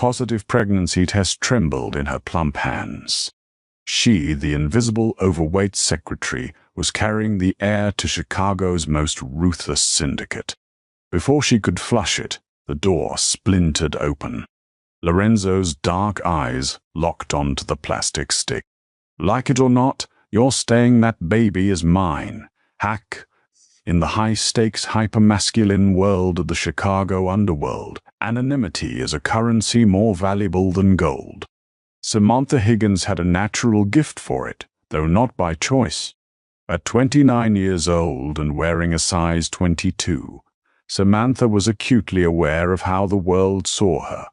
positive pregnancy test trembled in her plump hands. She, the invisible overweight secretary, was carrying the heir to Chicago's most ruthless syndicate. Before she could flush it, the door splintered open. Lorenzo's dark eyes locked onto the plastic stick. "Like it or not, you're staying. That baby is mine. Hack." In the high-stakes, hyper-masculine world of the Chicago underworld, anonymity is a currency more valuable than gold. Samantha Higgins had a natural gift for it, though not by choice. At 29 years old and wearing a size 22, Samantha was acutely aware of how the world saw her.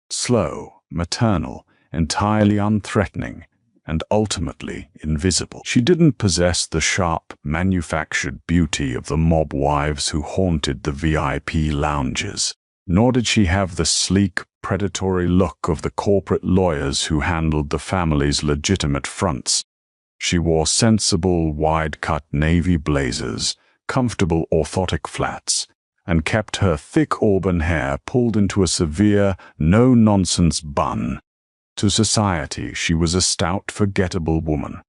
Slow, maternal, entirely unthreatening, and ultimately invisible. She didn't possess the sharp, manufactured beauty of the mob wives who haunted the VIP lounges, nor did she have the sleek, predatory look of the corporate lawyers who handled the family's legitimate fronts. She wore sensible, wide-cut navy blazers, comfortable orthotic flats, and kept her thick auburn hair pulled into a severe, no-nonsense bun. To society, she was a stout, forgettable woman.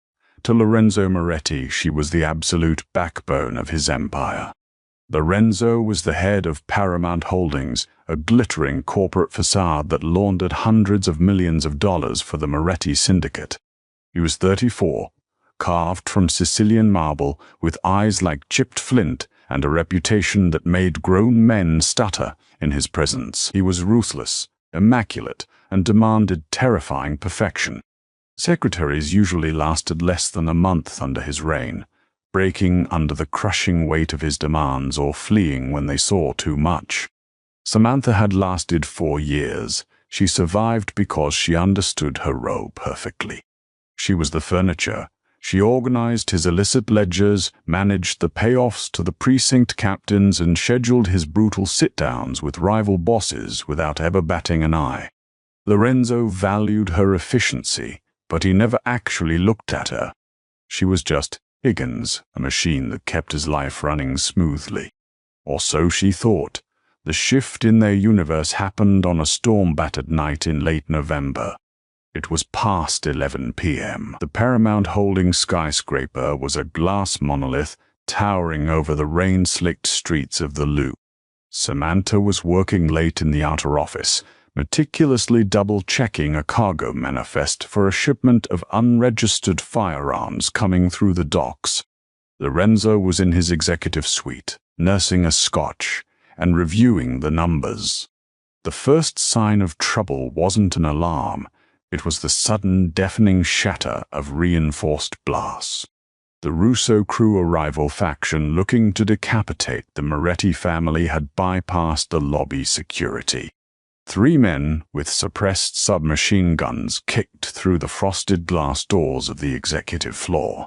To Lorenzo Moretti, she was the absolute backbone of his empire. Lorenzo was the head of Paramount Holdings, a glittering corporate facade that laundered hundreds of millions of dollars for the Moretti syndicate. He was 34, carved from Sicilian marble, with eyes like chipped flint and a reputation that made grown men stutter in his presence. He was ruthless, immaculate, and demanded terrifying perfection. Secretaries usually lasted less than a month under his reign, breaking under the crushing weight of his demands or fleeing when they saw too much. Samantha had lasted 4 years. She survived because she understood her role perfectly. She was the furniture. She organized his illicit ledgers, managed the payoffs to the precinct captains, and scheduled his brutal sit-downs with rival bosses without ever batting an eye. Lorenzo valued her efficiency, but he never actually looked at her. She was just Higgins, a machine that kept his life running smoothly. Or so she thought. The shift in their universe happened on a storm-battered night in late November. It was past 11 p.m. The Paramount Holdings skyscraper was a glass monolith towering over the rain-slicked streets of the Loop. Samantha was working late in the outer office, meticulously double-checking a cargo manifest for a shipment of unregistered firearms coming through the docks. Lorenzo was in his executive suite, nursing a scotch and reviewing the numbers. The first sign of trouble wasn't an alarm. It was the sudden, deafening shatter of reinforced blasts. The Russo crew, a rival faction looking to decapitate the Moretti family, had bypassed the lobby security. 3 men with suppressed submachine guns kicked through the frosted glass doors of the executive floor.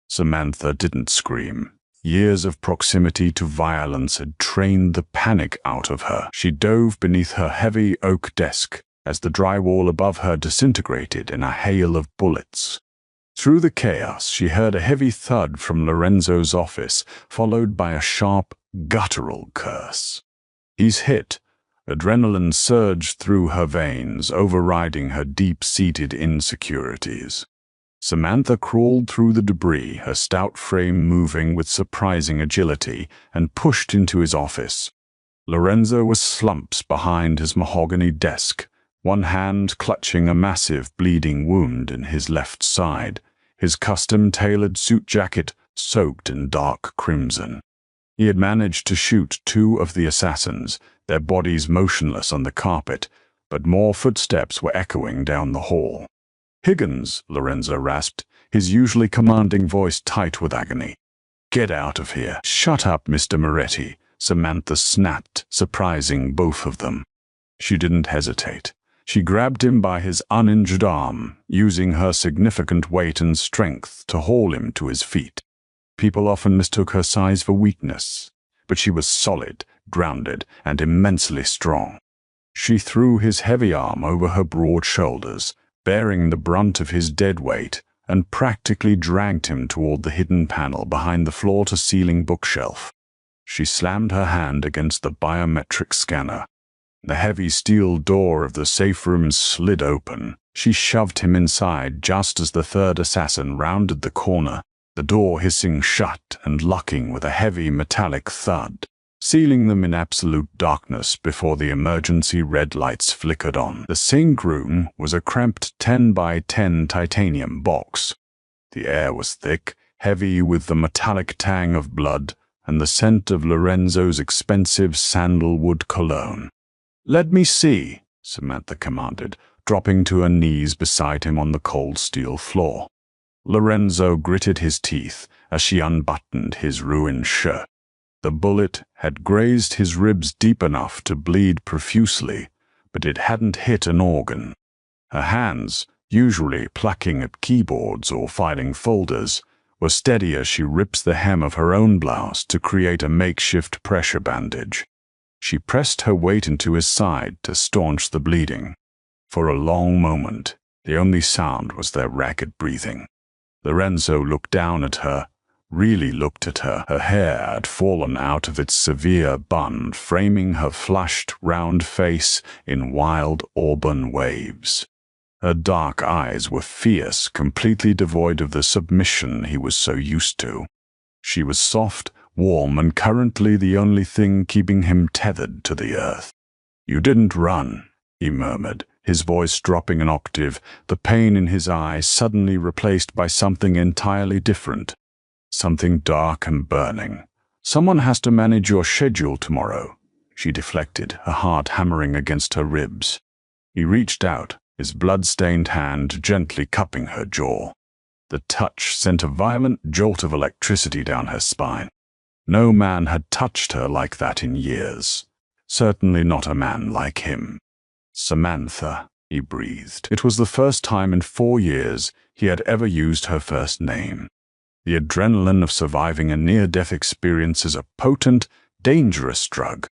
Samantha didn't scream. Years of proximity to violence had trained the panic out of her. She dove beneath her heavy oak desk as the drywall above her disintegrated in a hail of bullets. Through the chaos, she heard a heavy thud from Lorenzo's office, followed by a sharp, guttural curse. "He's hit." Adrenaline surged through her veins, overriding her deep-seated insecurities. Samantha crawled through the debris, her stout frame moving with surprising agility, and pushed into his office. Lorenzo was slumped behind his mahogany desk, one hand clutching a massive bleeding wound in his left side, his custom-tailored suit jacket soaked in dark crimson. He had managed to shoot 2 of the assassins, their bodies motionless on the carpet, but more footsteps were echoing down the hall. "Higgins," Lorenzo rasped, his usually commanding voice tight with agony. "Get out of here." "Shut up, Mr. Moretti," Samantha snapped, surprising both of them. She didn't hesitate. She grabbed him by his uninjured arm, using her significant weight and strength to haul him to his feet. People often mistook her size for weakness, but she was solid, grounded, and immensely strong. She threw his heavy arm over her broad shoulders, bearing the brunt of his dead weight, and practically dragged him toward the hidden panel behind the floor-to-ceiling bookshelf. She slammed her hand against the biometric scanner. The heavy steel door of the safe room slid open. She shoved him inside just as the third assassin rounded the corner, the door hissing shut and locking with a heavy metallic thud, sealing them in absolute darkness before the emergency red lights flickered on. The sink room was a cramped 10 by 10 titanium box. The air was thick, heavy with the metallic tang of blood and the scent of Lorenzo's expensive sandalwood cologne. "Let me see," Samantha commanded, dropping to her knees beside him on the cold steel floor. Lorenzo gritted his teeth as she unbuttoned his ruined shirt. The bullet had grazed his ribs deep enough to bleed profusely, but it hadn't hit an organ. Her hands, usually plucking at keyboards or filing folders, were steady as she rips the hem of her own blouse to create a makeshift pressure bandage. She pressed her weight into his side to staunch the bleeding. For a long moment, the only sound was their ragged breathing. Lorenzo looked down at her, really looked at her. Her hair had fallen out of its severe bun, framing her flushed, round face in wild auburn waves. Her dark eyes were fierce, completely devoid of the submission he was so used to. She was soft, warm, and currently the only thing keeping him tethered to the earth. "You didn't run," he murmured, his voice dropping an octave, the pain in his eyes suddenly replaced by something entirely different. Something dark and burning. "Someone has to manage your schedule tomorrow." She deflected, her heart hammering against her ribs. He reached out, his blood-stained hand gently cupping her jaw. The touch sent a violent jolt of electricity down her spine. No man had touched her like that in years. Certainly not a man like him. "Samantha," he breathed. It was the first time in 4 years he had ever used her first name. The adrenaline of surviving a near-death experience is a potent, dangerous drug.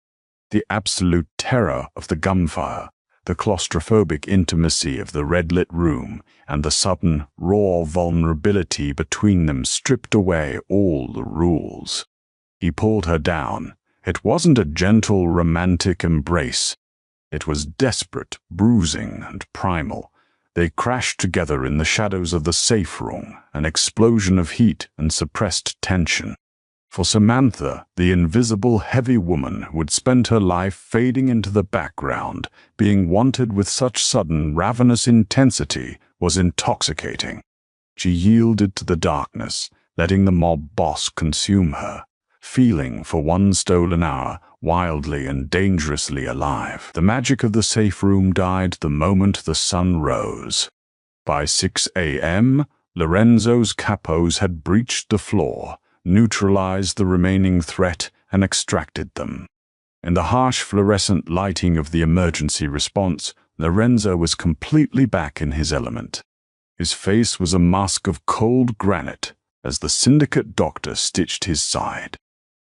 The absolute terror of the gunfire, the claustrophobic intimacy of the red-lit room, and the sudden, raw vulnerability between them stripped away all the rules. He pulled her down. It wasn't a gentle, romantic embrace. It was desperate, bruising, and primal. They crashed together in the shadows of the safe room, an explosion of heat and suppressed tension. For Samantha, the invisible, heavy woman who would spend her life fading into the background, being wanted with such sudden, ravenous intensity, was intoxicating. She yielded to the darkness, letting the mob boss consume her, feeling for one stolen hour, wildly and dangerously alive. The magic of the safe room died the moment the sun rose. By 6 a.m., Lorenzo's capos had breached the floor, neutralized the remaining threat, and extracted them. In the harsh fluorescent lighting of the emergency response, Lorenzo was completely back in his element. His face was a mask of cold granite as the syndicate doctor stitched his side.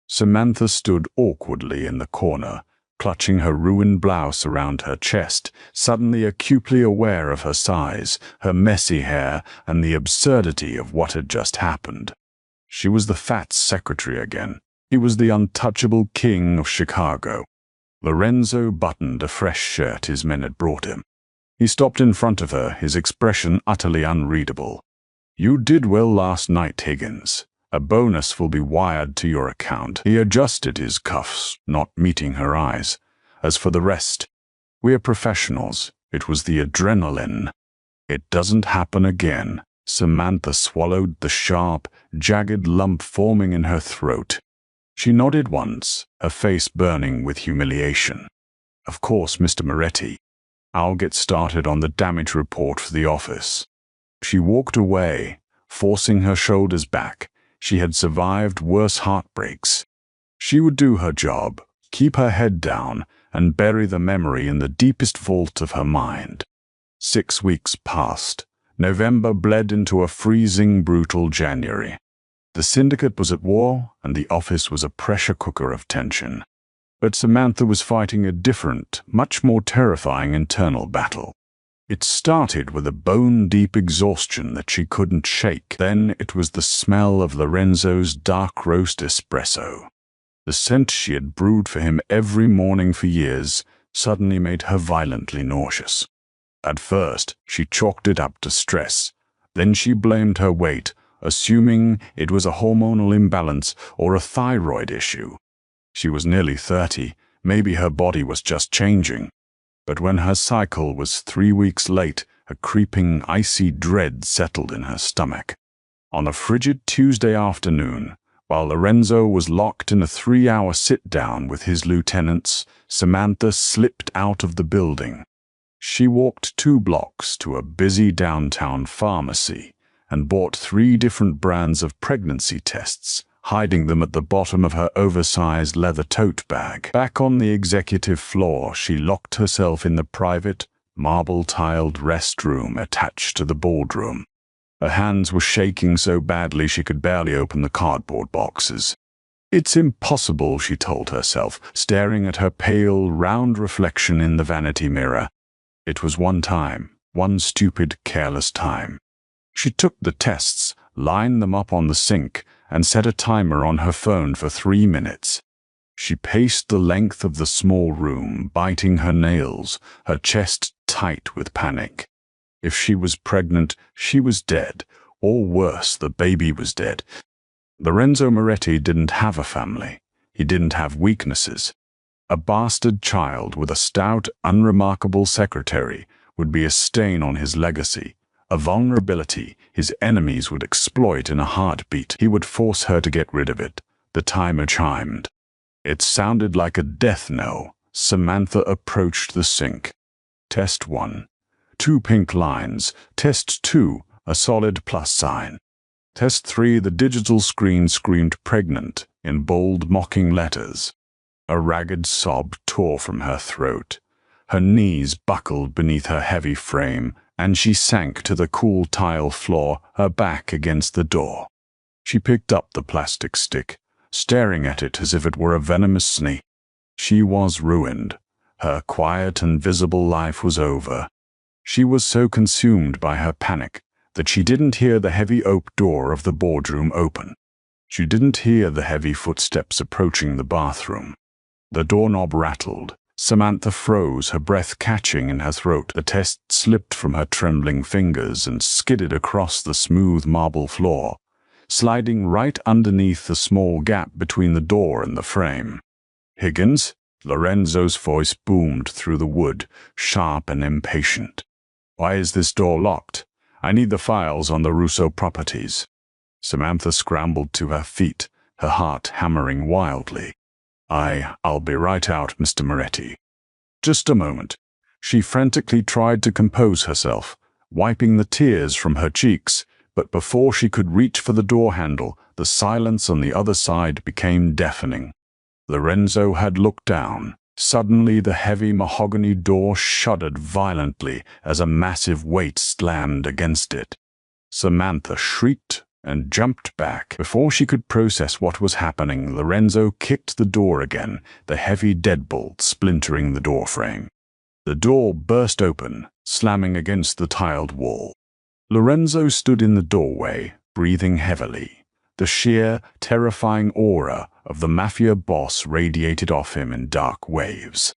Samantha stood awkwardly in the corner, clutching her ruined blouse around her chest, suddenly acutely aware of her size, her messy hair, and the absurdity of what had just happened. She was the fat secretary again. He was the untouchable king of Chicago. Lorenzo buttoned a fresh shirt his men had brought him. He stopped in front of her, his expression utterly unreadable. "You did well last night, Higgins. A bonus will be wired to your account." He adjusted his cuffs, not meeting her eyes. "As for the rest, we're professionals. It was the adrenaline. It doesn't happen again." Samantha swallowed the sharp, jagged lump forming in her throat. She nodded once, her face burning with humiliation. "Of course, Mr. Moretti. I'll get started on the damage report for the office." She walked away, forcing her shoulders back. She had survived worse heartbreaks. She would do her job, keep her head down, and bury the memory in the deepest vault of her mind. 6 weeks passed. November bled into a freezing, brutal January. The syndicate was at war, and the office was a pressure cooker of tension. But Samantha was fighting a different, much more terrifying internal battle. It started with a bone-deep exhaustion that she couldn't shake. Then it was the smell of Lorenzo's dark roast espresso. The scent she had brewed for him every morning for years, suddenly made her violently nauseous. At first, she chalked it up to stress. Then she blamed her weight, assuming it was a hormonal imbalance or a thyroid issue. She was nearly 30, maybe her body was just changing. But when her cycle was 3 weeks late, a creeping, icy dread settled in her stomach. On a frigid Tuesday afternoon, while Lorenzo was locked in a 3-hour sit-down with his lieutenants, Samantha slipped out of the building. She walked 2 blocks to a busy downtown pharmacy and bought 3 different brands of pregnancy tests, hiding them at the bottom of her oversized leather tote bag. Back on the executive floor, she locked herself in the private, marble-tiled restroom attached to the boardroom. Her hands were shaking so badly she could barely open the cardboard boxes. It's impossible, she told herself, staring at her pale, round reflection in the vanity mirror. It was one stupid, careless time. She took the tests, lined them up on the sink, and set a timer on her phone for 3 minutes. She paced the length of the small room, biting her nails, her chest tight with panic. If she was pregnant, she was dead, or worse, the baby was dead. Lorenzo Moretti didn't have a family. He didn't have weaknesses. A bastard child with a stout, unremarkable secretary would be a stain on his legacy, a vulnerability his enemies would exploit in a heartbeat. He would force her to get rid of it. The timer chimed. It sounded like a death knell. Samantha approached the sink. Test 1. 2 pink lines. Test 2. A solid plus sign. Test 3. The digital screen screamed pregnant in bold, mocking letters. A ragged sob tore from her throat. Her knees buckled beneath her heavy frame, and she sank to the cool tile floor, her back against the door. She picked up the plastic stick, staring at it as if it were a venomous snake. She was ruined. Her quiet and visible life was over. She was so consumed by her panic that she didn't hear the heavy oak door of the boardroom open. She didn't hear the heavy footsteps approaching the bathroom. The doorknob rattled. Samantha froze, her breath catching in her throat. The test slipped from her trembling fingers and skidded across the smooth marble floor, sliding right underneath the small gap between the door and the frame. Higgins? Lorenzo's voice boomed through the wood, sharp and impatient. Why is this door locked? I need the files on the Russo properties. Samantha scrambled to her feet, her heart hammering wildly. I'll be right out, Mr. Moretti. Just a moment. She frantically tried to compose herself, wiping the tears from her cheeks, but before she could reach for the door handle, the silence on the other side became deafening. Lorenzo had looked down. Suddenly the heavy mahogany door shuddered violently as a massive weight slammed against it. Samantha shrieked and jumped back. Before she could process what was happening, Lorenzo kicked the door again, the heavy deadbolt splintering the doorframe. The door burst open, slamming against the tiled wall. Lorenzo stood in the doorway, breathing heavily. The sheer, terrifying aura of the Mafia boss radiated off him in dark waves.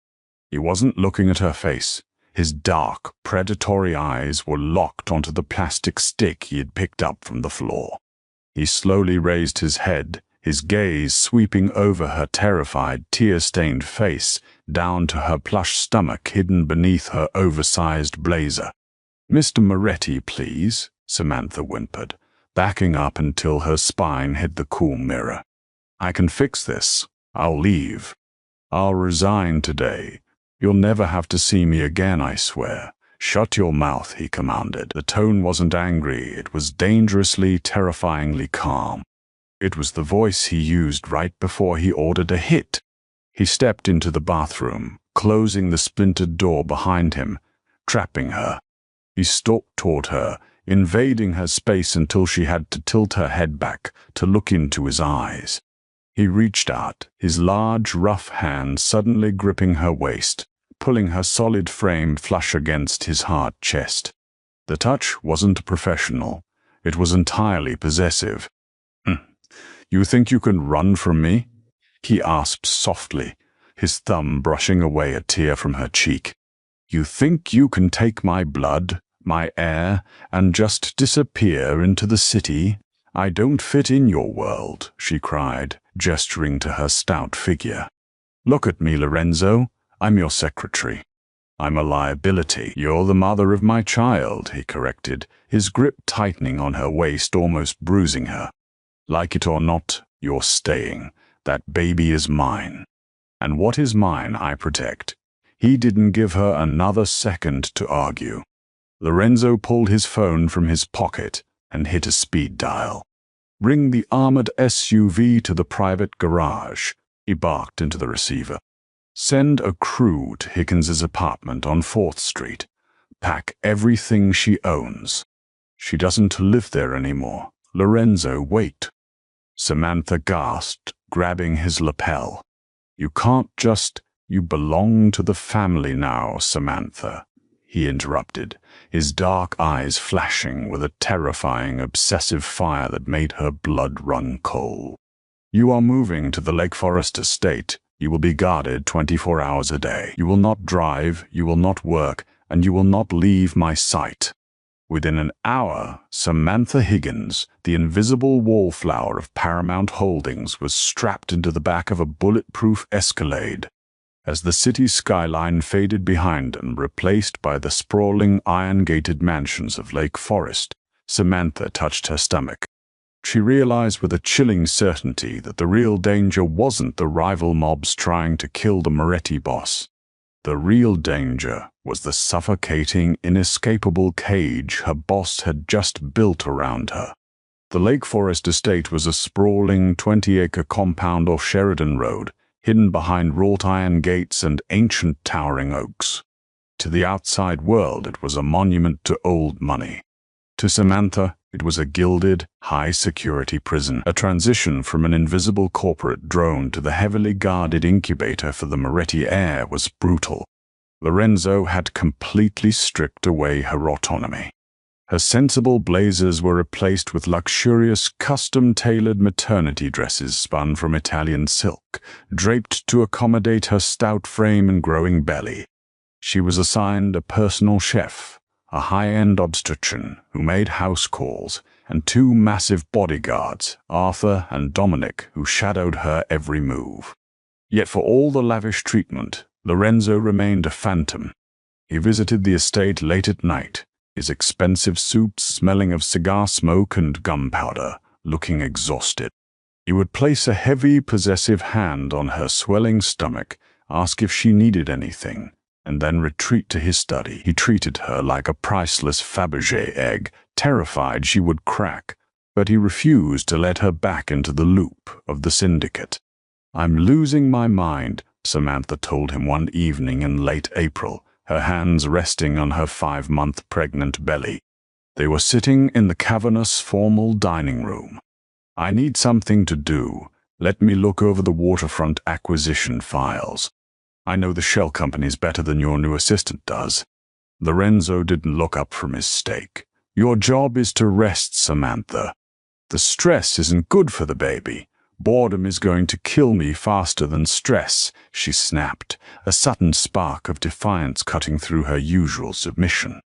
He wasn't looking at her face. His dark, predatory eyes were locked onto the plastic stick he had picked up from the floor. He slowly raised his head, his gaze sweeping over her terrified, tear-stained face, down to her plush stomach hidden beneath her oversized blazer. "Mr. Moretti, please," Samantha whimpered, backing up until her spine hit the cool mirror. "I can fix this. I'll leave. I'll resign today. You'll never have to see me again, I swear." "Shut your mouth," he commanded. The tone wasn't angry, it was dangerously, terrifyingly calm. It was the voice he used right before he ordered a hit. He stepped into the bathroom, closing the splintered door behind him, trapping her. He stalked toward her, invading her space until she had to tilt her head back to look into his eyes. He reached out, his large, rough hand suddenly gripping her waist, pulling her solid frame flush against his hard chest. The touch wasn't professional. It was entirely possessive. "You think you can run from me?" he asked softly, his thumb brushing away a tear from her cheek. "You think you can take my blood, my air, and just disappear into the city? I don't fit in your world," she cried, gesturing to her stout figure. "Look at me, Lorenzo. I'm your secretary. I'm a liability." "You're the mother of my child," he corrected, his grip tightening on her waist, almost bruising her. "Like it or not, you're staying. That baby is mine. And what is mine, I protect." He didn't give her another second to argue. Lorenzo pulled his phone from his pocket and hit a speed dial. "Bring the armored SUV to the private garage," he barked into the receiver. "Send a crew to Higgins' apartment on 4th Street. Pack everything she owns. She doesn't live there anymore. Lorenzo, wait." Samantha gasped, grabbing his lapel. "You can't just— You belong to the family now, Samantha," he interrupted, his dark eyes flashing with a terrifying, obsessive fire that made her blood run cold. "You are moving to the Lake Forest estate. You will be guarded 24 hours a day. You will not drive, you will not work, and you will not leave my sight." Within an hour, Samantha Higgins, the invisible wallflower of Paramount Holdings, was strapped into the back of a bulletproof Escalade. As the city skyline faded behind them, replaced by the sprawling iron-gated mansions of Lake Forest, Samantha touched her stomach. She realized with a chilling certainty that the real danger wasn't the rival mobs trying to kill the Moretti boss. The real danger was the suffocating, inescapable cage her boss had just built around her. The Lake Forest estate was a sprawling 20-acre compound off Sheridan Road, hidden behind wrought-iron gates and ancient towering oaks. To the outside world, it was a monument to old money. To Samantha, it was a gilded, high-security prison, a transition from an invisible corporate drone to the heavily guarded incubator for the Moretti heir was brutal. Lorenzo had completely stripped away her autonomy. Her sensible blazers were replaced with luxurious, custom-tailored maternity dresses spun from Italian silk, draped to accommodate her stout frame and growing belly. She was assigned a personal chef, a high-end obstetrician who made house calls, and 2 massive bodyguards, Arthur and Dominic, who shadowed her every move. Yet for all the lavish treatment, Lorenzo remained a phantom. He visited the estate late at night, his expensive suit smelling of cigar smoke and gunpowder, looking exhausted. He would place a heavy, possessive hand on her swelling stomach, ask if she needed anything, and then retreat to his study. He treated her like a priceless Fabergé egg, terrified she would crack, but he refused to let her back into the loop of the syndicate. "I'm losing my mind," Samantha told him one evening in late April, her hands resting on her 5-month pregnant belly. They were sitting in the cavernous, formal dining room. "I need something to do. Let me look over the waterfront acquisition files. I know the shell companies better than your new assistant does." Lorenzo didn't look up from his steak. "Your job is to rest, Samantha. The stress isn't good for the baby. Boredom is going to kill me faster than stress," she snapped, a sudden spark of defiance cutting through her usual submission.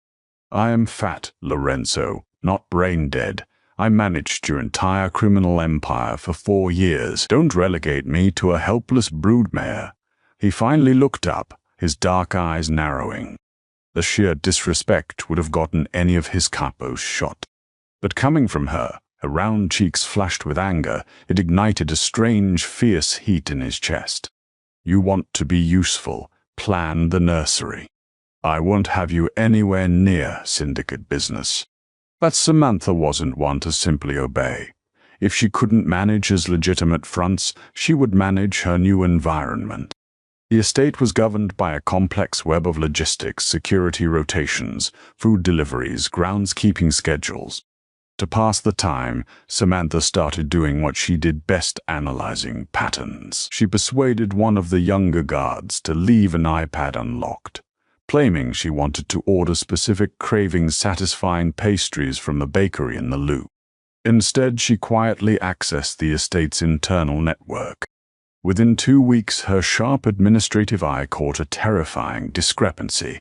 "I am fat, Lorenzo, not brain dead. I managed your entire criminal empire for 4 years. Don't relegate me to a helpless broodmare." He finally looked up, his dark eyes narrowing. The sheer disrespect would have gotten any of his capos shot. But coming from her, her round cheeks flushed with anger, it ignited a strange, fierce heat in his chest. "You want to be useful. Plan the nursery. I won't have you anywhere near syndicate business." But Samantha wasn't one to simply obey. If she couldn't manage his legitimate fronts, she would manage her new environment. The estate was governed by a complex web of logistics, security rotations, food deliveries, groundskeeping schedules. To pass the time, Samantha started doing what she did best, analyzing patterns. She persuaded one of the younger guards to leave an iPad unlocked, claiming she wanted to order specific craving-satisfying pastries from the bakery in the loop. Instead, she quietly accessed the estate's internal network. Within 2 weeks, her sharp administrative eye caught a terrifying discrepancy.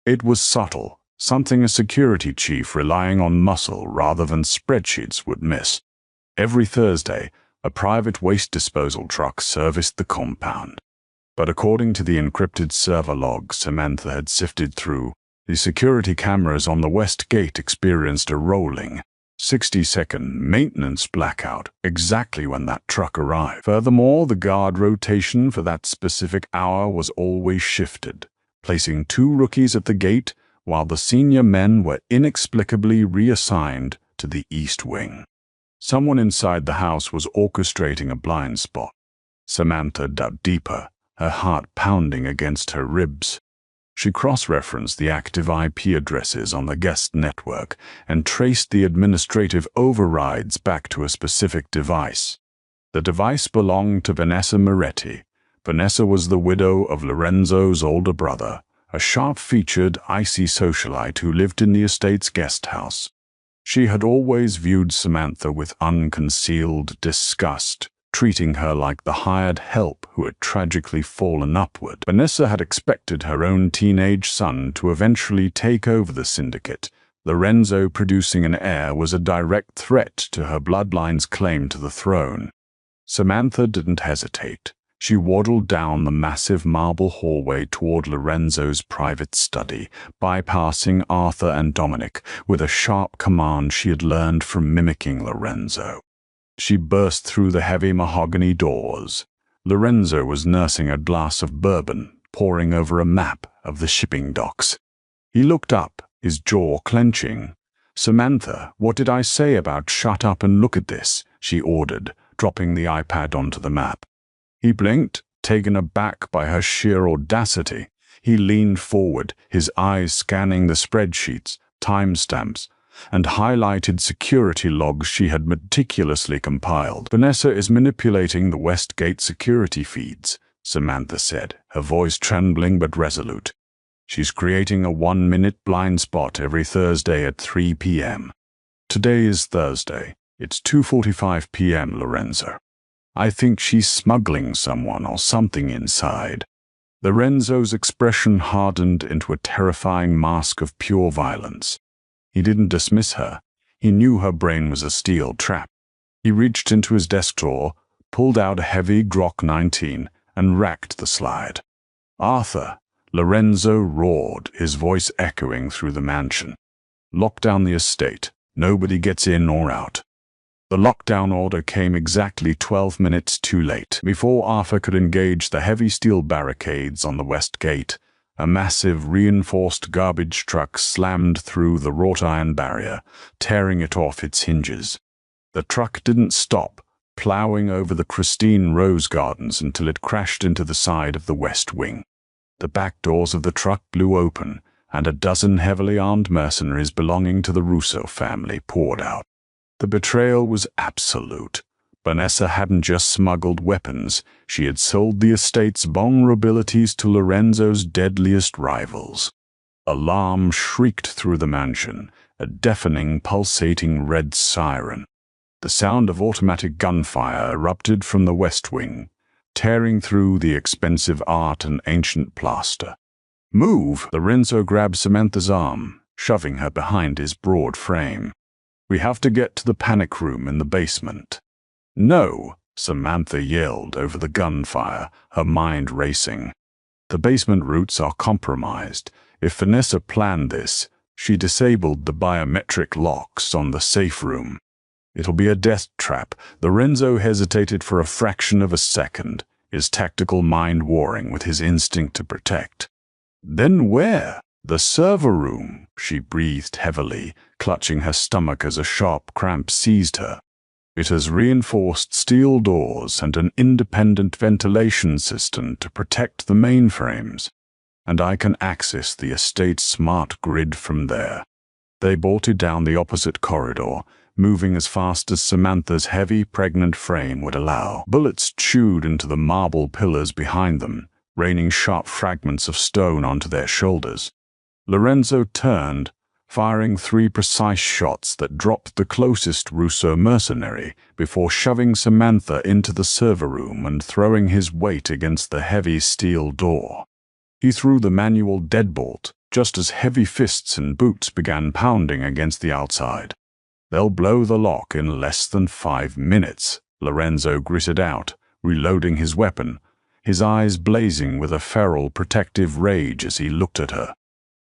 It was subtle, something a security chief relying on muscle rather than spreadsheets would miss. Every Thursday, a private waste disposal truck serviced the compound. But according to the encrypted server logs Samantha had sifted through, the security cameras on the west gate experienced a rolling, 60-second maintenance blackout exactly when that truck arrived. Furthermore, the guard rotation for that specific hour was always shifted, placing 2 rookies at the gate while the senior men were inexplicably reassigned to the east wing. Someone inside the house was orchestrating a blind spot. Samantha dug deeper, her heart pounding against her ribs. She cross-referenced the active IP addresses on the guest network and traced the administrative overrides back to a specific device. The device belonged to Vanessa Moretti. Vanessa was the widow of Lorenzo's older brother, a sharp-featured, icy socialite who lived in the estate's guest house. She had always viewed Samantha with unconcealed disgust, treating her like the hired help who had tragically fallen upward. Vanessa had expected her own teenage son to eventually take over the syndicate. Lorenzo producing an heir was a direct threat to her bloodline's claim to the throne. Samantha didn't hesitate. She waddled down the massive marble hallway toward Lorenzo's private study, bypassing Arthur and Dominic with a sharp command she had learned from mimicking Lorenzo. She burst through the heavy mahogany doors. Lorenzo was nursing a glass of bourbon, poring over a map of the shipping docks. He looked up, his jaw clenching. "Samantha, what did I say about shut up and look at this?" she ordered, dropping the iPad onto the map. He blinked, taken aback by her sheer audacity. He leaned forward, his eyes scanning the spreadsheets, timestamps, and highlighted security logs she had meticulously compiled. "Vanessa is manipulating the Westgate security feeds," Samantha said, her voice trembling but resolute. "She's creating a 1-minute blind spot every Thursday at 3 p.m. Today is Thursday. It's 2:45 p.m., Lorenzo. I think she's smuggling someone or something inside." Lorenzo's expression hardened into a terrifying mask of pure violence. He didn't dismiss her. He knew her brain was a steel trap. He reached into his desk drawer, pulled out a heavy Glock 19, and racked the slide. "Arthur!" Lorenzo roared, his voice echoing through the mansion. "Lock down the estate. Nobody gets in or out." The lockdown order came exactly 12 minutes too late. Before Arthur could engage the heavy steel barricades on the west gate, a massive reinforced garbage truck slammed through the wrought iron barrier, tearing it off its hinges. The truck didn't stop, plowing over the pristine rose gardens until it crashed into the side of the west wing. The back doors of the truck blew open, and a dozen heavily armed mercenaries belonging to the Russo family poured out. The betrayal was absolute. Vanessa hadn't just smuggled weapons, she had sold the estate's vulnerabilities to Lorenzo's deadliest rivals. Alarm shrieked through the mansion, a deafening, pulsating red siren. The sound of automatic gunfire erupted from the west wing, tearing through the expensive art and ancient plaster. "Move!" Lorenzo grabbed Samantha's arm, shoving her behind his broad frame. "We have to get to the panic room in the basement." "No!" Samantha yelled over the gunfire, her mind racing. "The basement routes are compromised. If Vanessa planned this, she disabled the biometric locks on the safe room. It'll be a death trap." Lorenzo hesitated for a fraction of a second, his tactical mind warring with his instinct to protect. "Then where?" "The server room," she breathed heavily, clutching her stomach as a sharp cramp seized her. "It has reinforced steel doors and an independent ventilation system to protect the mainframes, and I can access the estate's smart grid from there." They bolted down the opposite corridor, moving as fast as Samantha's heavy, pregnant frame would allow. Bullets chewed into the marble pillars behind them, raining sharp fragments of stone onto their shoulders. Lorenzo turned, firing 3 precise shots that dropped the closest Russo mercenary before shoving Samantha into the server room and throwing his weight against the heavy steel door. He threw the manual deadbolt just as heavy fists and boots began pounding against the outside. "They'll blow the lock in less than 5 minutes, Lorenzo gritted out, reloading his weapon, his eyes blazing with a feral protective rage as he looked at her.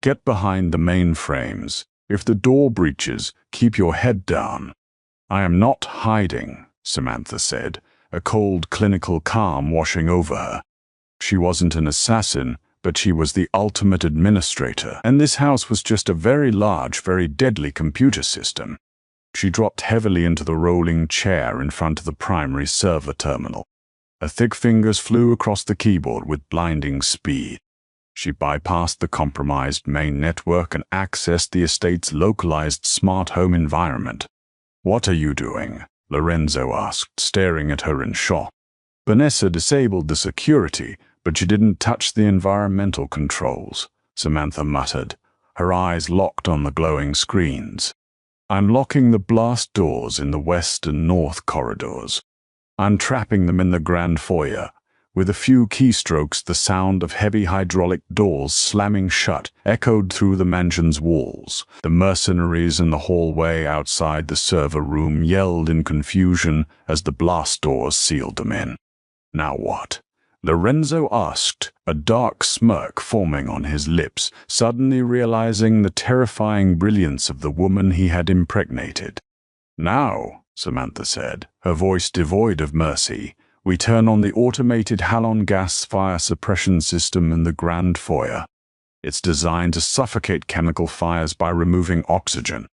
"Get behind the mainframes. If the door breaches, keep your head down." "I am not hiding," Samantha said, a cold clinical calm washing over her. She wasn't an assassin, but she was the ultimate administrator, and this house was just a very large, very deadly computer system. She dropped heavily into the rolling chair in front of the primary server terminal. Her thick fingers flew across the keyboard with blinding speed. She bypassed the compromised main network and accessed the estate's localized smart home environment. "What are you doing?" Lorenzo asked, staring at her in shock. "Vanessa disabled the security, but she didn't touch the environmental controls," Samantha muttered, her eyes locked on the glowing screens. "I'm locking the blast doors in the west and north corridors. I'm trapping them in the grand foyer." With a few keystrokes, the sound of heavy hydraulic doors slamming shut echoed through the mansion's walls. The mercenaries in the hallway outside the server room yelled in confusion as the blast doors sealed them in. "Now what?" Lorenzo asked, a dark smirk forming on his lips, suddenly realizing the terrifying brilliance of the woman he had impregnated. "Now," Samantha said, her voice devoid of mercy, "we turn on the automated halon gas fire suppression system in the grand foyer. It's designed to suffocate chemical fires by removing oxygen."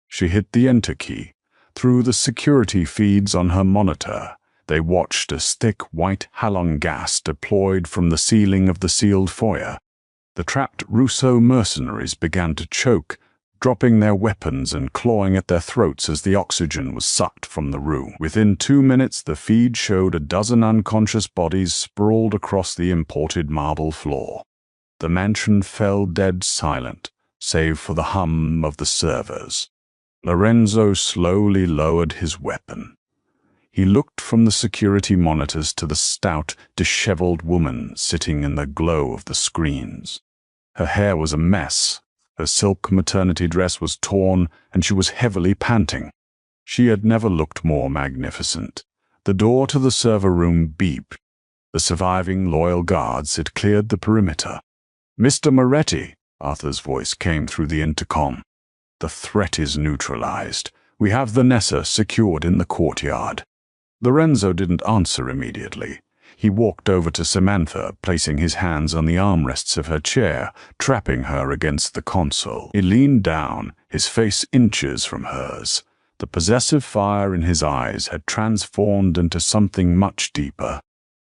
She hit the enter key. Through the security feeds on her monitor, they watched as thick white halon gas deployed from the ceiling of the sealed foyer. The trapped Russo mercenaries began to choke, dropping their weapons and clawing at their throats as the oxygen was sucked from the room. Within 2 minutes, the feed showed a dozen unconscious bodies sprawled across the imported marble floor. The mansion fell dead silent, save for the hum of the servers. Lorenzo slowly lowered his weapon. He looked from the security monitors to the stout, disheveled woman sitting in the glow of the screens. Her hair was a mess. Her silk maternity dress was torn, and she was heavily panting. She had never looked more magnificent. The door to the server room beeped. The surviving loyal guards had cleared the perimeter. "Mr. Moretti," Arthur's voice came through the intercom. "The threat is neutralized. We have Vanessa secured in the courtyard." Lorenzo didn't answer immediately. He walked over to Samantha, placing his hands on the armrests of her chair, trapping her against the console. He leaned down, his face inches from hers. The possessive fire in his eyes had transformed into something much deeper.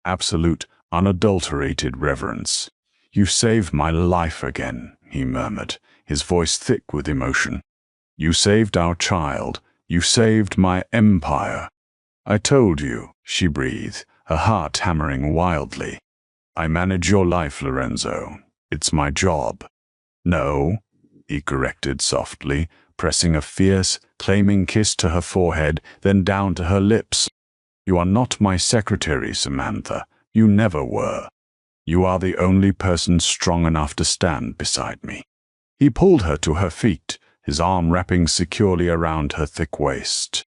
Absolute, unadulterated reverence. "You saved my life again," he murmured, his voice thick with emotion. "You saved our child. You saved my empire." "I told you," she breathed, her heart hammering wildly. "I manage your life, Lorenzo. It's my job." "No," he corrected softly, pressing a fierce, claiming kiss to her forehead, then down to her lips. "You are not my secretary, Samantha. You never were. You are the only person strong enough to stand beside me." He pulled her to her feet, his arm wrapping securely around her thick waist.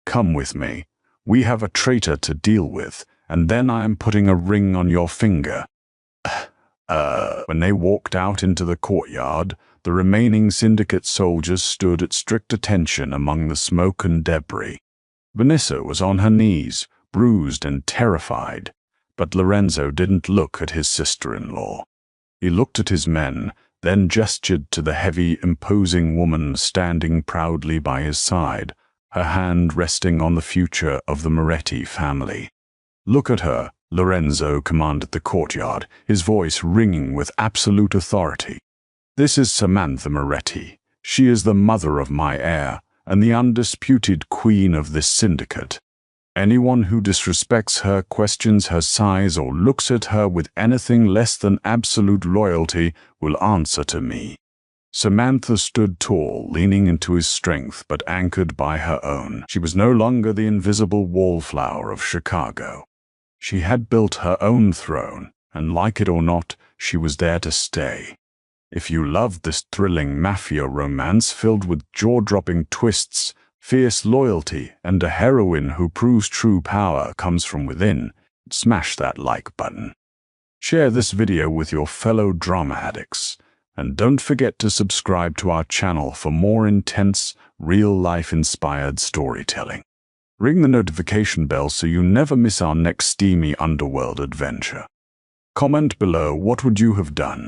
"Come with me. We have a traitor to deal with, and then I am putting a ring on your finger." When they walked out into the courtyard, the remaining syndicate soldiers stood at strict attention among the smoke and debris. Vanessa was on her knees, bruised and terrified, but Lorenzo didn't look at his sister-in-law. He looked at his men, then gestured to the heavy, imposing woman standing proudly by his side, her hand resting on the future of the Moretti family. "Look at her," Lorenzo commanded the courtyard, his voice ringing with absolute authority. "This is Samantha Moretti. She is the mother of my heir, and the undisputed queen of this syndicate. Anyone who disrespects her, questions her size, or looks at her with anything less than absolute loyalty will answer to me." Samantha stood tall, leaning into his strength but anchored by her own. She was no longer the invisible wallflower of Chicago. She had built her own throne, and like it or not, she was there to stay. If you loved this thrilling mafia romance filled with jaw-dropping twists, fierce loyalty, and a heroine who proves true power comes from within, smash that like button. Share this video with your fellow drama addicts, and don't forget to subscribe to our channel for more intense, real-life inspired storytelling. Ring the notification bell so you never miss our next steamy underworld adventure. Comment below, what would you have done?